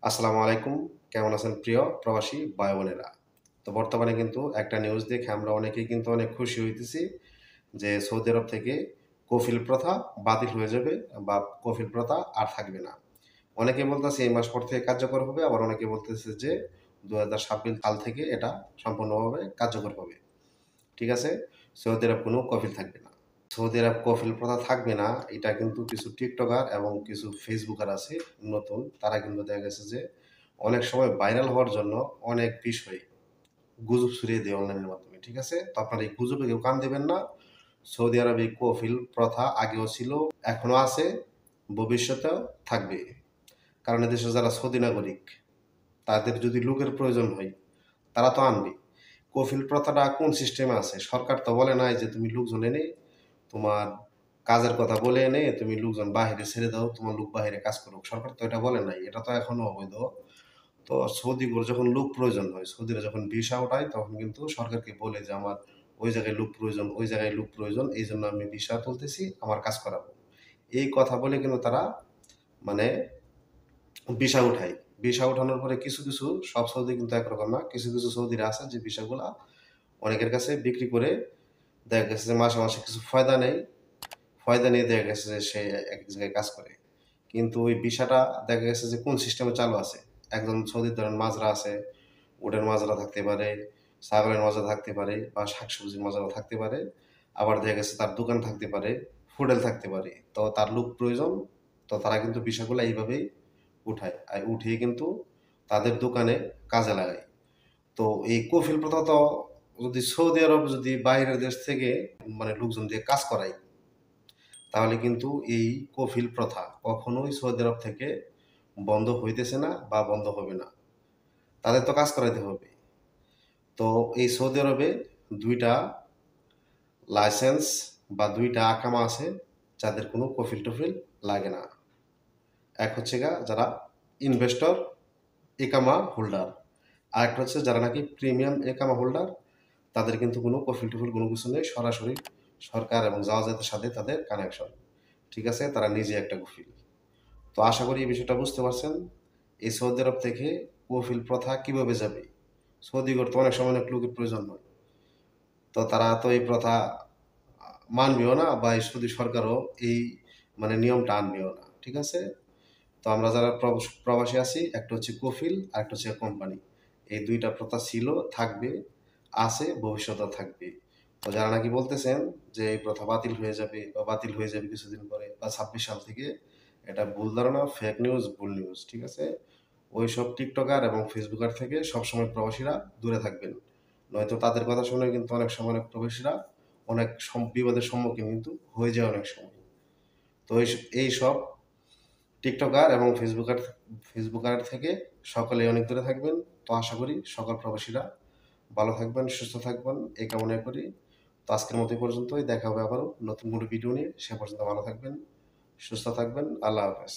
আসসালামু আলাইকুম। কেমন আছেন প্রিয় প্রবাসী ভাই বোনেরা? তো বর্তমানে কিন্তু একটা নিউজ দেখে আমরা অনেকেই কিন্তু অনেক খুশি হইতেছি যে সৌদি আরব থেকে কফিল প্রথা বাতিল হয়ে যাবে বা কফিল প্রথা আর থাকবে না। অনেকে বলতেছে এই মাস পর থেকে কার্যকর হবে, আবার অনেকে বলতেছে যে ২০২৬ সাল থেকে এটা সম্পূর্ণভাবে কার্যকর হবে। ঠিক আছে? সৌদি আরব কোনো কফিল থাকবে না। সৌদি আরব কফিল প্রথা থাকবে না, এটা কিন্তু কিছু টিকটকার এবং কিছু ফেসবুকার আছে নতুন, তারা কিন্তু দেখা গেছে যে অনেক সময় ভাইরাল হওয়ার জন্য অনেক বিষয় গুজব ছড়িয়ে দেয় অনলাইনের মাধ্যমে। ঠিক আছে? তো আপনারা এই গুজবে কেউ কান দিবেন না। সৌদি আরবে এই কফিল প্রথা আগেও ছিল, এখনো আছে, ভবিষ্যতেও থাকবে। কারণ এদেশে যারা সৌদি নাগরিক, তাদের যদি লোকের প্রয়োজন হয়, তারা তো আনবে। কফিল প্রথাটা কোন সিস্টেমে আছে? সরকার তো বলে নাই যে তুমি লোকজন এনে তোমার কাজের কথা বলে এনে তুমি লোকজন বাহিরে ছেড়ে দাও, তোমার লোক বাহিরে কাজ করুক। সরকার তো এটা বলে নাই। এটা তো এখনো অবৈধ। তো সৌদিগুলো যখন লোক প্রয়োজন হয়, সৌদিরা যখন ভিসা ওঠায় তখন কিন্তু সরকারকে বলে যে আমার ওই জায়গায় লোক প্রয়োজন, ওই জায়গায় লোক প্রয়োজন। এইজন্য আমি ভিসা তুলতেছি, আমার কাজ করাবো। এই কথা বলে কিন্তু তারা মানে ভিসা উঠায়। ভিসা উঠানোর পরে কিছু সব সৌদি কিন্তু একরকম না। কিছু সৌদিরা আছে যে ভিসাগুলা অনেকের কাছে বিক্রি করে দেখা গেছে যে মাসে কিছু ফায়দা নেয়। ফায়দা নিয়ে দেখা গেছে যে সে এক জায়গায় কাজ করে। কিন্তু ওই ভিসাটা দেখা গেছে যে কোন সিস্টেমে চালু আছে। একজন সৌদির ধরেন মাজরা আছে, উটের মাজরা থাকতে পারে, ছাগলের মাজরা থাকতে পারে বা শাকসবজির মাজরা থাকতে পারে। আবার দেখা গেছে তার দোকান থাকতে পারে, হোটেল থাকতে পারে। তো তার লোক প্রয়োজন। তো তারা কিন্তু ভিসাগুলা এইভাবেই উঠায়। আর উঠিয়ে কিন্তু তাদের দোকানে কাজে লাগায়। তো এই কফিল প্রথা তো যদি সৌদি আরব যদি বাইরের দেশ থেকে লোকজন দিয়ে কাজ করায়, তাহলে কিন্তু এই কফিল প্রথা কখনোই সৌদি আরব থেকে বন্ধ হইতেছে না বা বন্ধ হবে না। তাদের তো কাজ করাইতে হবে। তো এই সৌদি আরবে ২ টা লাইসেন্স বা ২ টা আকামা আছে, যাদের কোনো কফিল-টফিল লাগে না। এক হচ্ছে যারা ইনভেস্টর একামা হোল্ডার। আরেকটা হচ্ছে যারা নাকি প্রিমিয়াম একামা হোল্ডার, তাদের কিন্তু কোনো কফিল-টফিল কোনো কিছু নেই। সরাসরি সরকার এবং জাওয়াজাতের সাথে তাদের কানেকশন। ঠিক আছে? তারা নিজে একটা কফিল। তো আশা করি এই বিষয়টা বুঝতে পারছেন। এই সৌদি আরব থেকে কফিল প্রথা কিভাবে যাবে? সৌদি করতে অনেক সময় অনেক লোকের প্রয়োজন হয়। তো তারা তো এই প্রথা মানবেও না বা এই সৌদি সরকারও এই নিয়মটা আনবেও না। ঠিক আছে? তো আমরা যারা প্রবাসী আছি, একটা হচ্ছে কফিল, আরেকটা হচ্ছে কোম্পানি। এই ২ টা প্রথা ছিল, থাকবে, আছে, ভবিষ্যতেও থাকবে। তো যারা নাকি বলতেছেন যে এই প্রথা বাতিল হয়ে যাবে বা বাতিল হয়ে যাবে কিছুদিন পরে বা ২৬ সাল থেকে, এটা ভুল ধারণা, ফেক নিউজ, ভুল নিউজ। ঠিক আছে? ওইসব টিকটকার এবং ফেসবুকার থেকে সবসময় প্রবাসীরা দূরে থাকবেন। নয়তো তাদের কথা শুনে কিন্তু অনেক সময় অনেক প্রবাসীরা অনেক বিপদের সম্মুখীন কিন্তু হয়ে যায় অনেক সময়। তো এইসব টিকটকার এবং ফেসবুকার থেকে সকলেই অনেক দূরে থাকবেন। তো আশা করি সকল প্রবাসীরা ভালো থাকবেন, সুস্থ থাকবেন, এই কামনা করি। তো আজকের মতো এই পর্যন্তই। দেখা হবে আবারও নতুন কোনো ভিডিও নিয়ে। সে পর্যন্ত ভালো থাকবেন, সুস্থ থাকবেন। আল্লাহ হাফেজ।